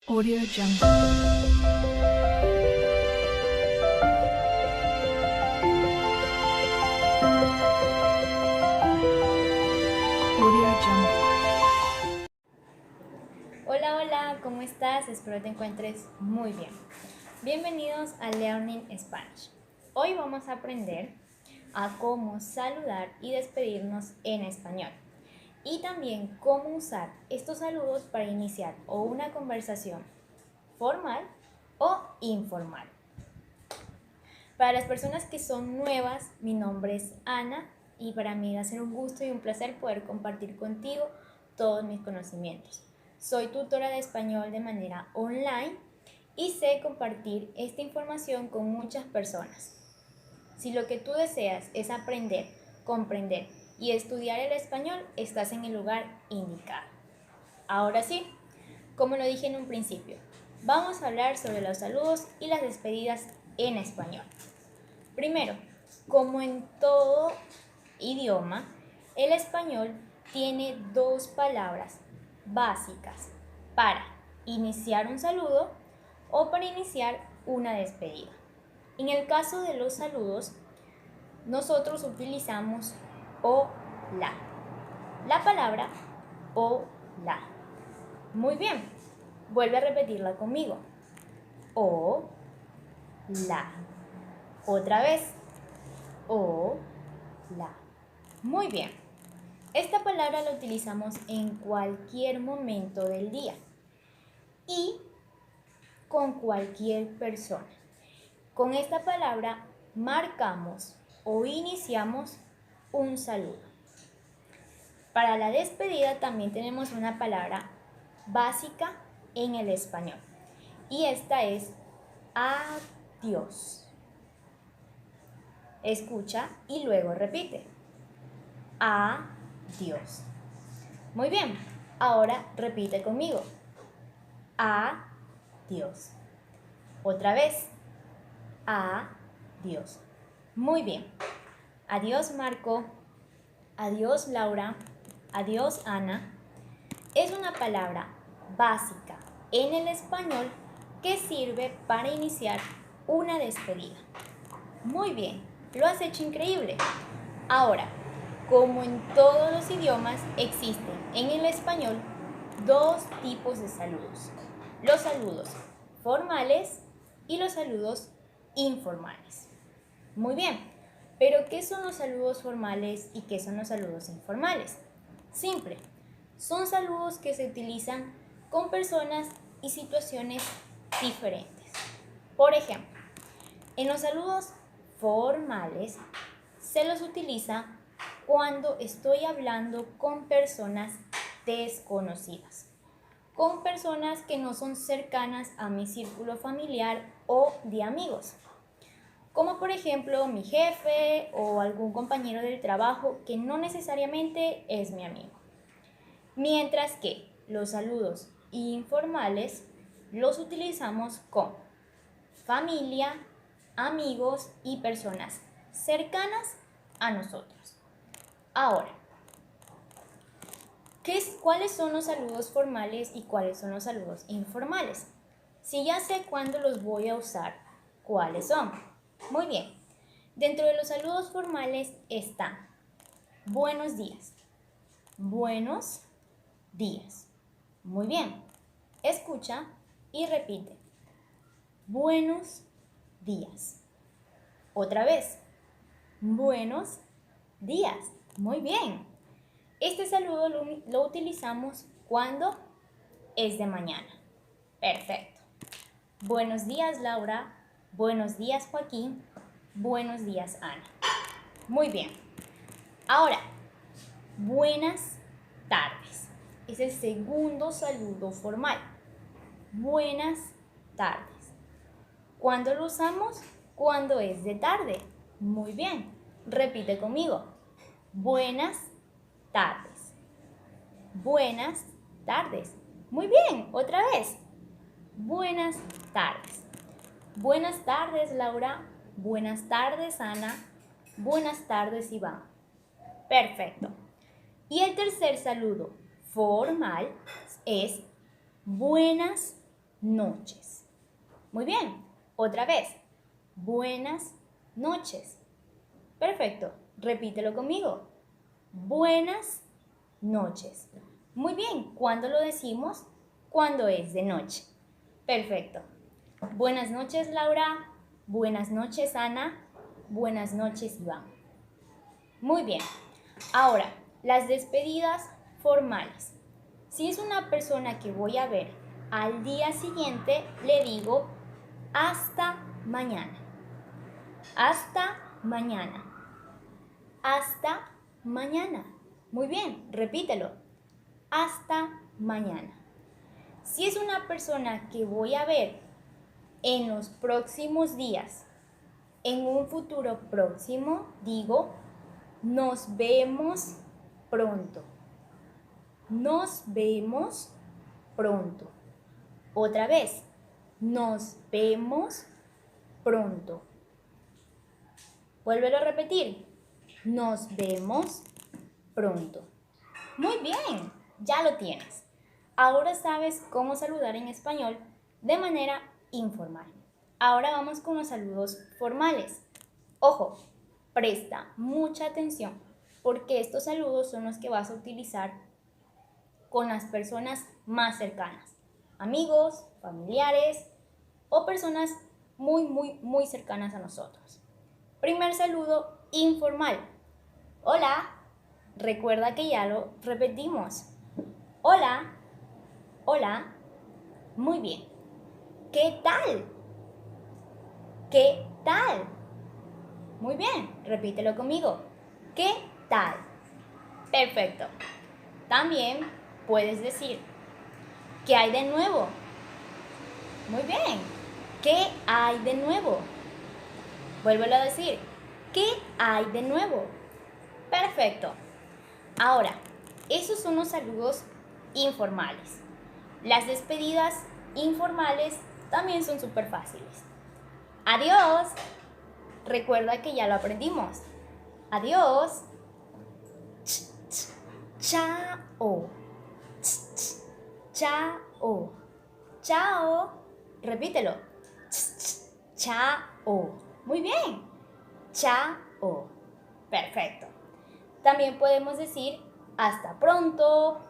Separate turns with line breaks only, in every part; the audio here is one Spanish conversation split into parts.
Audio Jungle. Audio Jungle.
Hola, hola, ¿cómo estás? Espero te encuentres muy bien. Bienvenidos a Learning Spanish. Hoy vamos a aprender a cómo saludar y despedirnos en español. Y también cómo usar estos saludos para iniciar o una conversación formal o informal. Para las personas que son nuevas, mi nombre es Ana y para mí va a ser un gusto y un placer poder compartir contigo todos mis conocimientos. Soy tutora de español de manera online y sé compartir esta información con muchas personas. Si lo que tú deseas es aprender, comprender y estudiar el español, estás en el lugar indicado. Ahora sí, como lo dije en un principio, vamos a hablar sobre los saludos y las despedidas en español. Primero, como en todo idioma, el español tiene dos palabras básicas para iniciar un saludo o para iniciar una despedida. En el caso de los saludos, nosotros utilizamos hola. La palabra hola. Muy bien, vuelve a repetirla conmigo. Hola. Otra vez. Hola. Muy bien. Esta palabra la utilizamos en cualquier momento del día y con cualquier persona. Con esta palabra marcamos o iniciamos un saludo. Para la despedida también tenemos una palabra básica en el español y esta es adiós. Escucha y luego repite. Adiós. Muy bien, ahora repite conmigo. Adiós. Otra vez. Adiós. Muy bien. Adiós, Marco. Adiós, Laura. Adiós, Ana. Es una palabra básica en el español que sirve para iniciar una despedida. Muy bien, lo has hecho increíble. Ahora, como en todos los idiomas, existen en el español dos tipos de saludos. Los saludos formales y los saludos informales. Muy bien, pero ¿qué son los saludos formales y qué son los saludos informales? Simple, son saludos que se utilizan con personas y situaciones diferentes. Por ejemplo, en los saludos formales se los utiliza cuando estoy hablando con personas desconocidas, con personas que no son cercanas a mi círculo familiar o de amigos, como por ejemplo mi jefe o algún compañero del trabajo que no necesariamente es mi amigo. Mientras que los saludos informales los utilizamos con familia, amigos y personas cercanas a nosotros. Ahora, ¿cuáles son los saludos formales y cuáles son los saludos informales? Si ya sé cuándo los voy a usar, ¿cuáles son? Muy bien, dentro de los saludos formales están buenos días. Buenos días. Muy bien, escucha y repite. Buenos días. Otra vez. Buenos días. Muy bien. Este saludo lo utilizamos cuando es de mañana. Perfecto. Buenos días, Laura. Buenos días, Joaquín. Buenos días, Ana. Muy bien. Ahora, buenas tardes. Es el segundo saludo formal. Buenas tardes. ¿Cuándo lo usamos? Cuando es de tarde. Muy bien. Repite conmigo. Buenas tardes. Buenas tardes. Muy bien. Otra vez. Buenas tardes. Buenas tardes, Laura. Buenas tardes, Ana. Buenas tardes, Iván. Perfecto. Y el tercer saludo formal es buenas noches. Muy bien, otra vez. Buenas noches. Perfecto, repítelo conmigo. Buenas noches. Muy bien, ¿cuándo lo decimos? Cuando es de noche. Perfecto. Buenas noches, Laura. Buenas noches, Ana. Buenas noches, Iván. Muy bien. Ahora, las despedidas formales. Si es una persona que voy a ver al día siguiente, le digo hasta mañana. Hasta mañana. Hasta mañana. Muy bien, repítelo. Hasta mañana. Si es una persona que voy a ver en los próximos días, en un futuro próximo, digo, nos vemos pronto. Nos vemos pronto. Otra vez, nos vemos pronto. Vuélvelo a repetir. Nos vemos pronto. Muy bien, ya lo tienes. Ahora sabes cómo saludar en español de manera informal. Ahora vamos con los saludos formales. Ojo, presta mucha atención porque estos saludos son los que vas a utilizar con las personas más cercanas. Amigos, familiares o personas muy cercanas a nosotros. Primer saludo informal. Hola. Recuerda que ya lo repetimos. Hola. Hola. Muy bien. ¿Qué tal? ¿Qué tal? Muy bien. Repítelo conmigo. ¿Qué tal? Perfecto. También puedes decir, ¿qué hay de nuevo? Muy bien. ¿Qué hay de nuevo? Vuélvelo a decir. ¿Qué hay de nuevo? Perfecto. Ahora, esos son los saludos informales. Las despedidas informales también son súper fáciles. Adiós. Recuerda que ya lo aprendimos. Adiós. Chao. Chao. Chao. Repítelo. Chao. Muy bien. Chao. Perfecto. También podemos decir hasta pronto,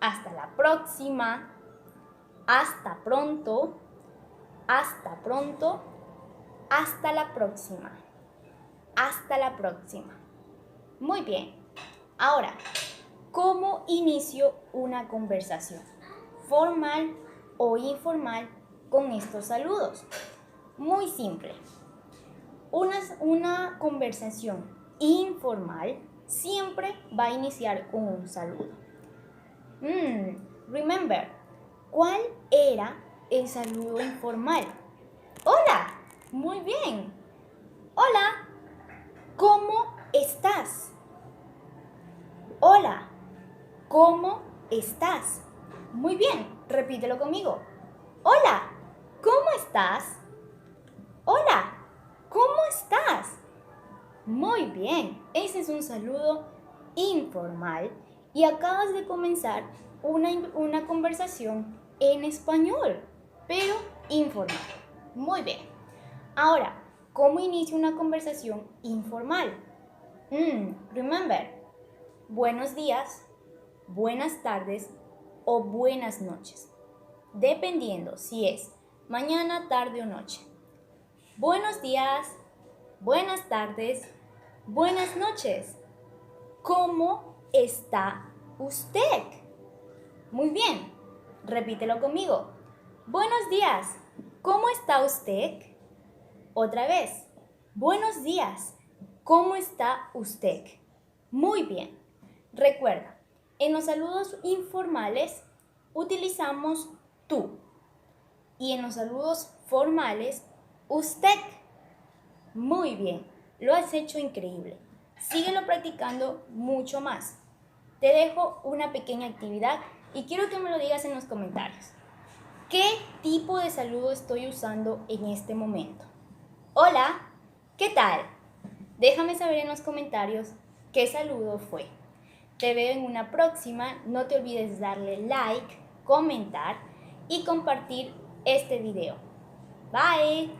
hasta la próxima, hasta pronto, hasta pronto, hasta la próxima, hasta la próxima. Muy bien. Ahora, ¿cómo inicio una conversación? ¿Formal o informal con estos saludos? Muy simple. Una conversación informal siempre va a iniciar con un saludo. Remember, ¿cuál era el saludo informal? Hola, muy bien. Hola, ¿cómo estás? Hola, ¿cómo estás? Muy bien, repítelo conmigo. Hola, ¿cómo estás? Hola, ¿cómo estás? Muy bien, ese es un saludo informal y acabas de comenzar una conversación en español, pero informal. Muy bien. Ahora, ¿cómo inicio una conversación informal? Remember, buenos días, buenas tardes o buenas noches, dependiendo si es mañana, tarde o noche. Buenos días, buenas tardes, buenas noches. ¿Cómo está usted? Muy bien, repítelo conmigo. Buenos días, ¿cómo está usted? Otra vez, buenos días, ¿cómo está usted? Muy bien. Recuerda, en los saludos informales utilizamos tú y en los saludos formales usted. Muy bien, lo has hecho increíble. Síguelo practicando mucho más. Te dejo una pequeña actividad y quiero que me lo digas en los comentarios. ¿Qué tipo de saludo estoy usando en este momento? Hola, ¿qué tal? Déjame saber en los comentarios qué saludo fue. Te veo en una próxima. No te olvides darle like, comentar y compartir este video. Bye.